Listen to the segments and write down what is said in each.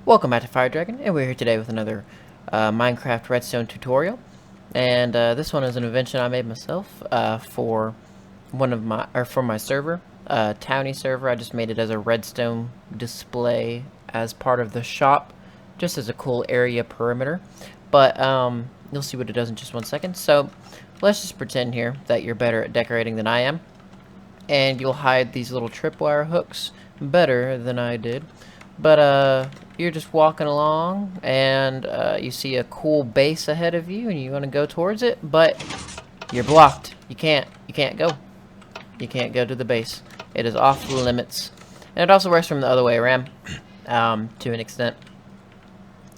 Welcome back to Fire Dragon, and we're here today with another Minecraft Redstone tutorial. And this one is an invention I made myself for for my server, Townie server. I just made it as a redstone display as part of the shop, just as a cool area perimeter. But you'll see what it does in just 1 second. So let's just pretend here that you're better at decorating than I am, and you'll hide these little tripwire hooks better than I did. But you're just walking along and you see a cool base ahead of you and you want to go towards it, but you're blocked. You can't go. You can't go to the base. It is off the limits. And it also works from the other way around to an extent.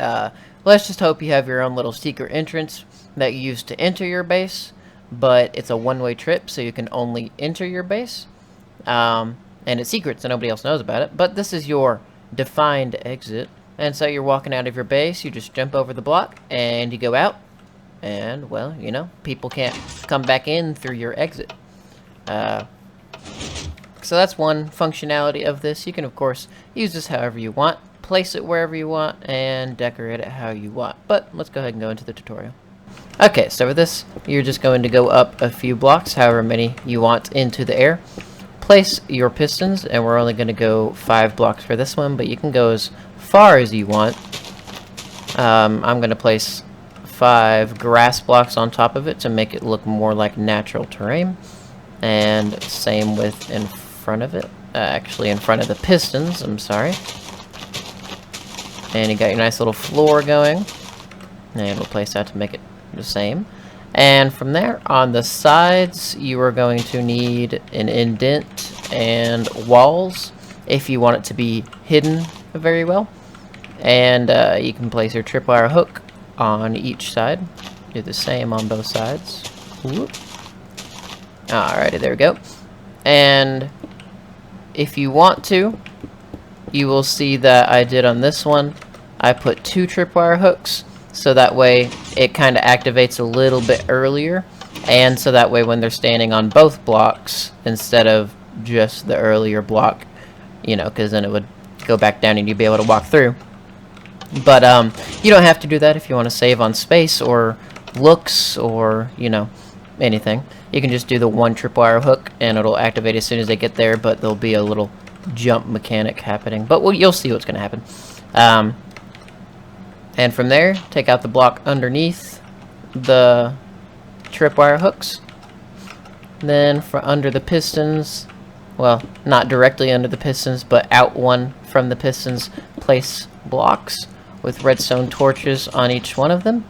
Let's just hope you have your own little secret entrance that you use to enter your base, but it's a one-way trip, so you can only enter your base. And it's secret, so nobody else knows about it. But this is your defined exit, and so you're walking out of your base, you just jump over the block and you go out, and well, you know, people can't come back in through your exit. So that's one functionality of this. You can of course use this however you want, place it wherever you want, and decorate it how you want. But let's go ahead and go into the tutorial. Okay, so for this you're just going to go up a few blocks, however many you want, into the air. Place your pistons, and we're only going to go 5 blocks for this one, but you can go as far as you want. I'm going to place 5 grass blocks on top of it to make it look more like natural terrain, and same with in front of it, actually in front of the pistons, I'm sorry. And you got your nice little floor going, and we'll place that to make it the same. And from there, on the sides, you are going to need an indent and walls if you want it to be hidden very well. And you can place your tripwire hook on each side. Do the same on both sides. Whoop. Alrighty, there we go. And if you want to, you will see that I did on this one, I put 2 tripwire hooks. So that way it kind of activates a little bit earlier, and so that way when they're standing on both blocks instead of just the earlier block, you know, because then it would go back down and you'd be able to walk through. But you don't have to do that if you want to save on space or looks or, you know, anything. You can just do the 1 tripwire hook and it'll activate as soon as they get there, but there'll be a little jump mechanic happening. But you'll see what's going to happen. And from there, take out the block underneath the tripwire hooks. Then for under the pistons, well, not directly under the pistons, but out one from the pistons, place blocks with redstone torches on each one of them.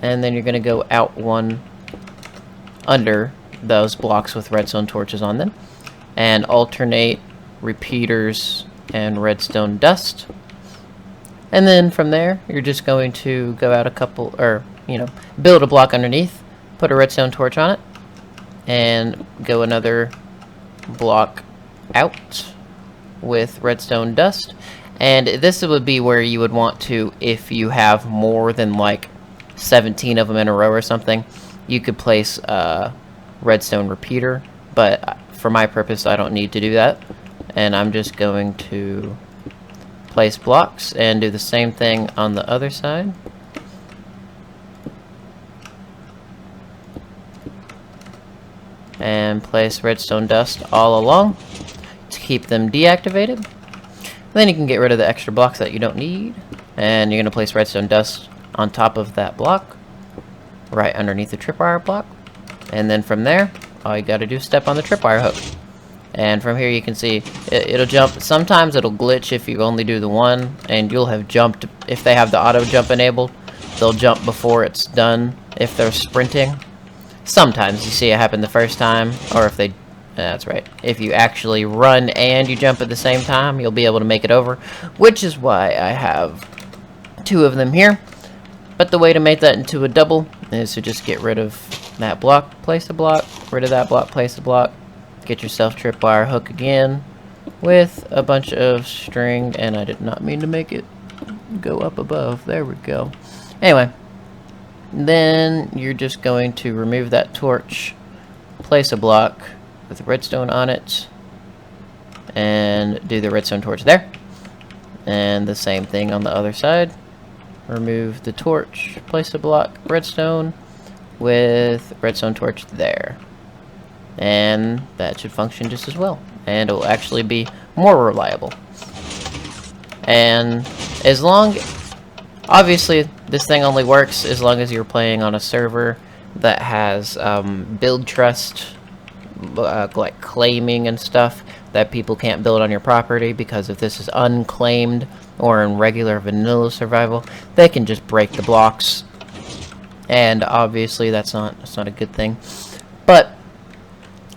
And then you're going to go out one under those blocks with redstone torches on them. And alternate repeaters and redstone dust. And then from there, you're just going to go out a couple, or, you know, build a block underneath, put a redstone torch on it, and go another block out with redstone dust. And this would be where you would want to, if you have more than like 17 of them in a row or something, you could place a redstone repeater. But for my purpose, I don't need to do that. And I'm just going to place blocks and do the same thing on the other side. And place redstone dust all along to keep them deactivated. Then you can get rid of the extra blocks that you don't need. And you're going to place redstone dust on top of that block, right underneath the tripwire block. And then from there, all you got to do is step on the tripwire hook. And from here you can see it'll jump. Sometimes it'll glitch if you only do the one, and you'll have jumped. If they have the auto jump enabled, they'll jump before it's done if they're sprinting. Sometimes you see it happen the first time, or if they, that's right, if you actually run and you jump at the same time, you'll be able to make it over, which is why I have 2 of them here. But the way to make that into a double is to just get rid of that block, place a block, rid of that block, place a block. Get yourself tripwire hook again with a bunch of string, and I did not mean to make it go up above. There we go. Anyway, then you're just going to remove that torch, place a block with redstone on it, and do the redstone torch there. And the same thing on the other side. Remove the torch, place a block redstone with redstone torch there. And that should function just as well. And it will actually be more reliable. And as long... Obviously, this thing only works as long as you're playing on a server that has build trust, like claiming and stuff, that people can't build on your property, because if this is unclaimed or in regular vanilla survival, they can just break the blocks. And obviously that's not a good thing. But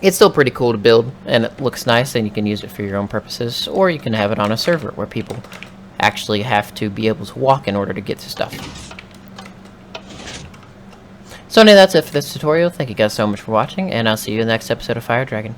it's still pretty cool to build, and it looks nice, and you can use it for your own purposes, or you can have it on a server where people actually have to be able to walk in order to get to stuff. So anyway, that's it for this tutorial. Thank you guys so much for watching, and I'll see you in the next episode of Fire Dragon.